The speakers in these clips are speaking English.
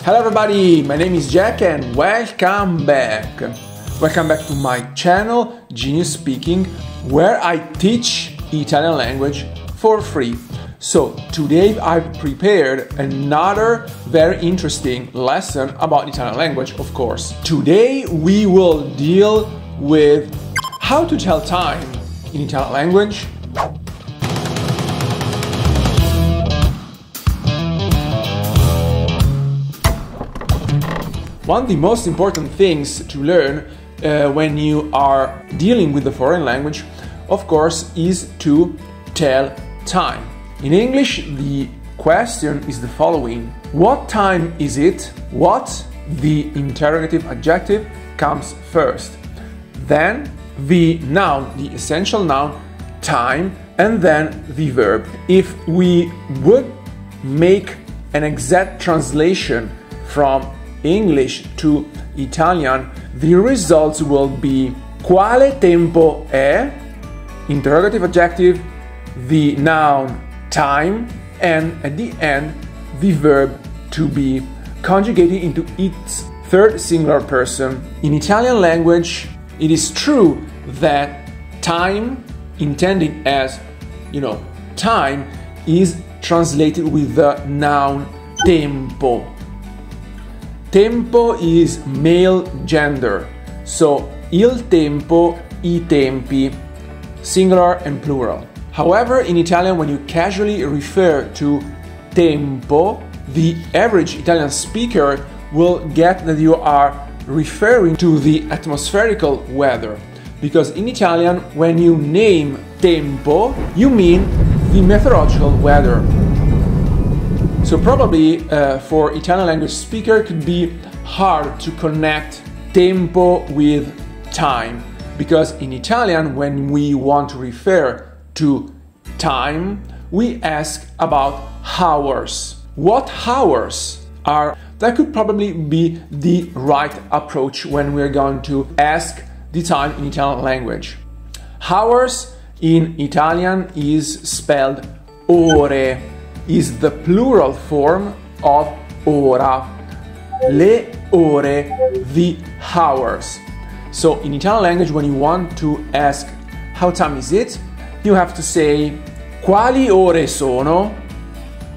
Hello everybody, my name is Jack and welcome back. Welcome back to my channel, Genius Speaking, where I teach Italian language for free. So today I've prepared another very interesting lesson about Italian language, of course. Today we will deal with how to tell time in Italian language. One of the most important things to learn when you are dealing with the foreign language, of course, is to tell time. In English, the question is the following: what time is it? What, the interrogative adjective, comes first? Then the noun, the essential noun, time, and then the verb. If we would make an exact translation from English to Italian, the results will be quale tempo è, interrogative adjective, the noun time, and at the end the verb to be, conjugated into its third singular person. In Italian language, it is true that time, intended as, time, is translated with the noun tempo. Tempo is male gender, so il tempo, I tempi, singular and plural. However, in Italian, when you casually refer to tempo, the average Italian speaker will get that you are referring to the atmospherical weather. Because in Italian, when you name tempo, you mean the meteorological weather. So probably for Italian language speaker it could be hard to connect tempo with time, because in Italian, when we want to refer to time, we ask about hours. What hours are? That could probably be the right approach when we're going to ask the time in Italian language. Hours in Italian is spelled ore, is the plural form of ora. Le ore, the hours. So in Italian language, when you want to ask how time is it, you have to say quali ore sono.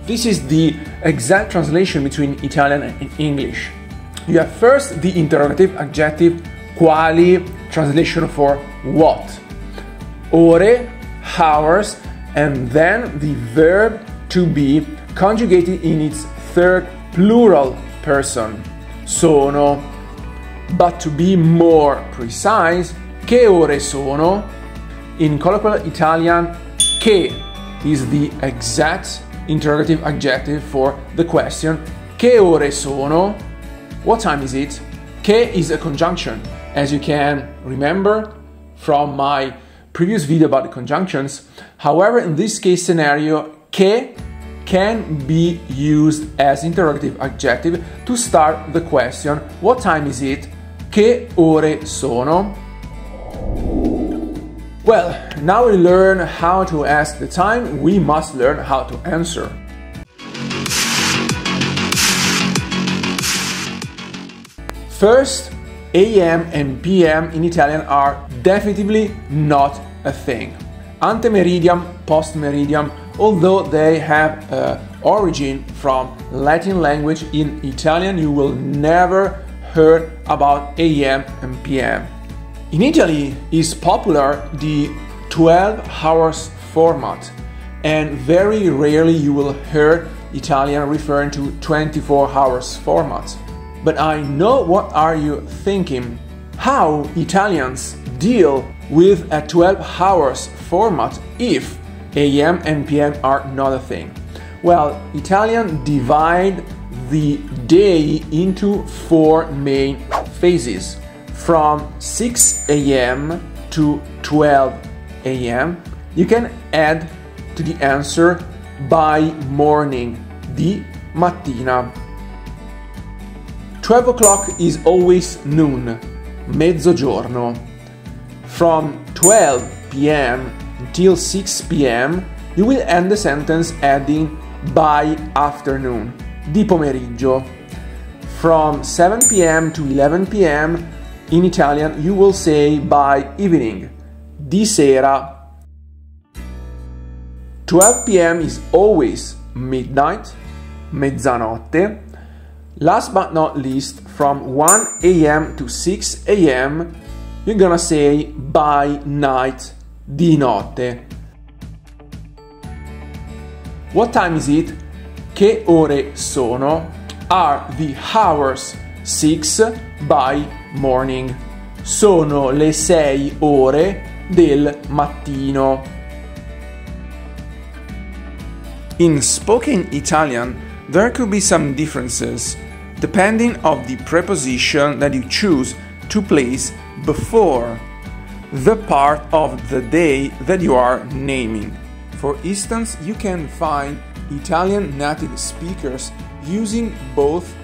This is the exact translation between Italian and English. You have first the interrogative adjective quali, translation for what. Ore, hours, and then the verb to be, conjugated in its third plural person, sono. But to be more precise, che ore sono? In colloquial Italian, che is the exact interrogative adjective for the question, che ore sono? What time is it? Che is a conjunction. As you can remember from my previous video about the conjunctions. However, in this case scenario, che can be used as interrogative adjective to start the question, what time is it? Che ore sono? Well, now we learn how to ask the time, we must learn how to answer. First, AM and PM in Italian are definitively not a thing. Ante meridiem, post meridiem, although they have origin from Latin language, in Italian you will never heard about AM and PM. In Italy is popular the 12 hours format, and very rarely you will hear Italian referring to 24 hours format. But I know what are you thinking. How Italians deal with a 12 hours format if AM and PM are not a thing? Well, Italian divide the day into four main phases. From 6 AM to 12 AM, you can add to the answer by morning, di mattina. 12 o'clock is always noon, mezzogiorno. From 12 PM until 6 PM, you will end the sentence adding by afternoon, di pomeriggio. from 7 p.m. to 11 p.m. in Italian you will say by evening, di sera. 12 p.m. is always midnight, mezzanotte. Last but not least, from 1 a.m. to 6 a.m. you're gonna say by night, di notte. What time is it? Che ore sono? Are the hours 6 by morning. Sono le 6 ore del mattino. In spoken Italian, there could be some differences depending on the preposition that you choose to place before the part of the day that you are naming. For instance, you can find Italian native speakers using both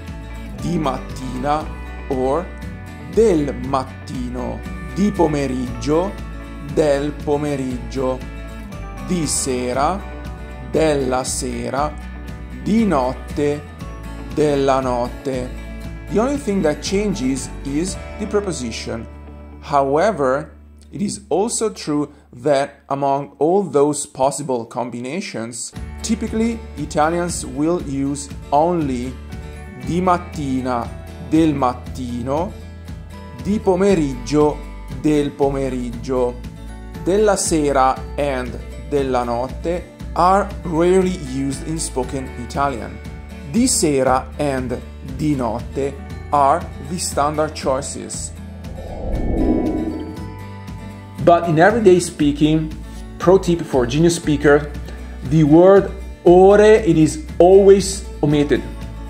di mattina or del mattino, di pomeriggio, del pomeriggio, di sera, della sera, di notte, della notte. The only thing that changes is the preposition. However, it is also true that among all those possible combinations, typically Italians will use only di mattina, del mattino, di pomeriggio, del pomeriggio, della sera and della notte are rarely used in spoken Italian. Di sera and di notte are the standard choices. But in everyday speaking, pro tip for genius speaker, the word ore, it is always omitted.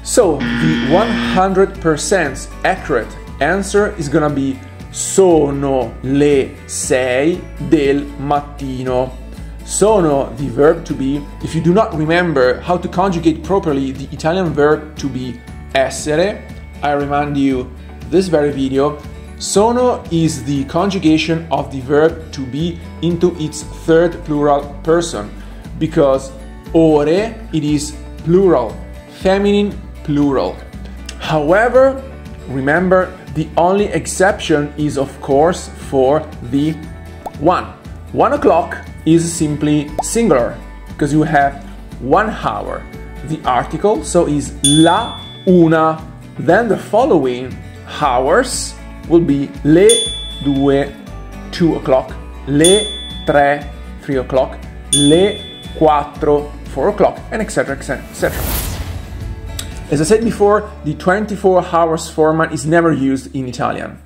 So the 100% accurate answer is gonna be sono le 6 del mattino. Sono, the verb to be. If you do not remember how to conjugate properly the Italian verb to be essere, I remind you this very video. Sono is the conjugation of the verb to be into its third plural person, because ore, it is plural, feminine plural. However, remember, the only exception is of course for the 1. 1 o'clock is simply singular, because you have 1 hour. The article, so is la una. Then the following hours will be le 2, 2 o'clock, le 3, 3 o'clock, le 4, 4 o'clock, and etc, etc, etc. As I said before, the 24 hours format is never used in Italian.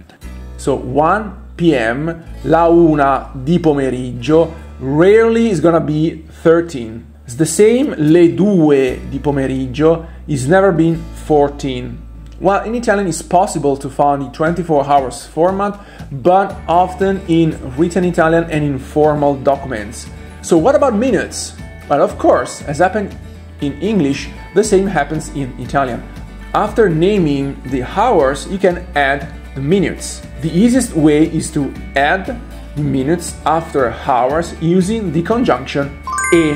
So 1 p.m., la una di pomeriggio, rarely is gonna be 13. It's the same, le 2 di pomeriggio is never been 14. While in Italian it's possible to find the 24 hours format, but often in written Italian and in formal documents. So what about minutes? Well, of course, as happened in English, the same happens in Italian. After naming the hours, you can add the minutes. The easiest way is to add the minutes after hours using the conjunction e.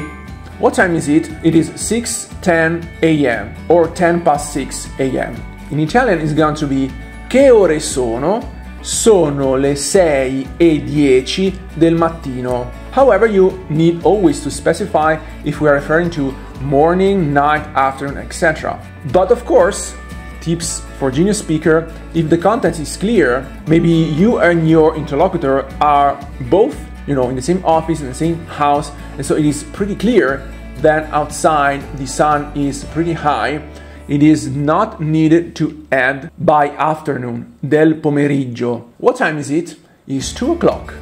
What time is it? It is 6:10 a.m. or 10 past 6 a.m. In Italian it's going to be che ore sono? Sono le 6:10 del mattino. However, you need always to specify if we are referring to morning, night, afternoon, etc. But of course, tips for genius speaker, if the content is clear, maybe you and your interlocutor are both, in the same office, in the same house, and so it is pretty clear that outside the sun is pretty high, it is not needed to add by afternoon, del pomeriggio. What time is it? It's 2 o'clock.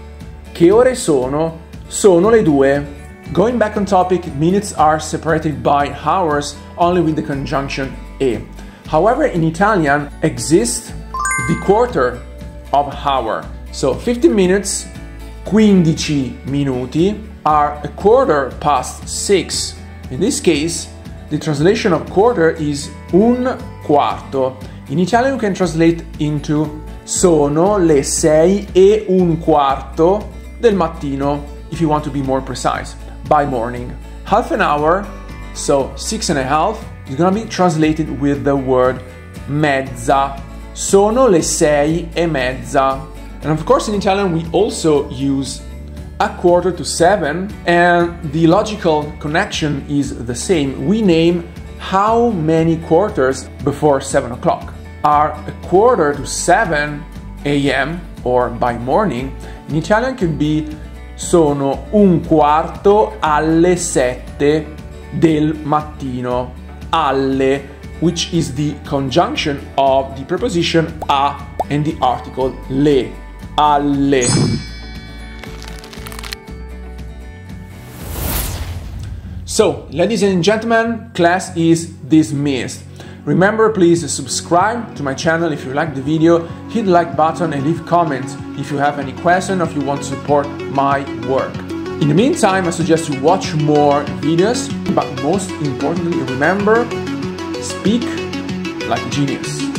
Che ore sono? Sono le 2. Going back on topic, minutes are separated by hours only with the conjunction e. However, in Italian exists the quarter of hour. So 15 minutes, 15 minuti, are a quarter past 6. In this case, the translation of quarter is un quarto. In Italian you can translate into sono le 6:15 del mattino, if you want to be more precise, by morning. Half an hour, so 6 and a half, is gonna be translated with the word mezza. Sono le 6:30. And of course in Italian we also use a quarter to 7, and the logical connection is the same. We name how many quarters before 7 o'clock. Are a quarter to 7 a.m. or by morning, in Italian could be sono un quarto alle 7 del mattino. Alle, which is the conjunction of the preposition a and the article le. Alle. So, ladies and gentlemen, class is dismissed. Remember, please subscribe to my channel if you like the video, hit the like button and leave comments if you have any question or if you want to support my work. In the meantime, I suggest you watch more videos, but most importantly, remember, speak like a genius.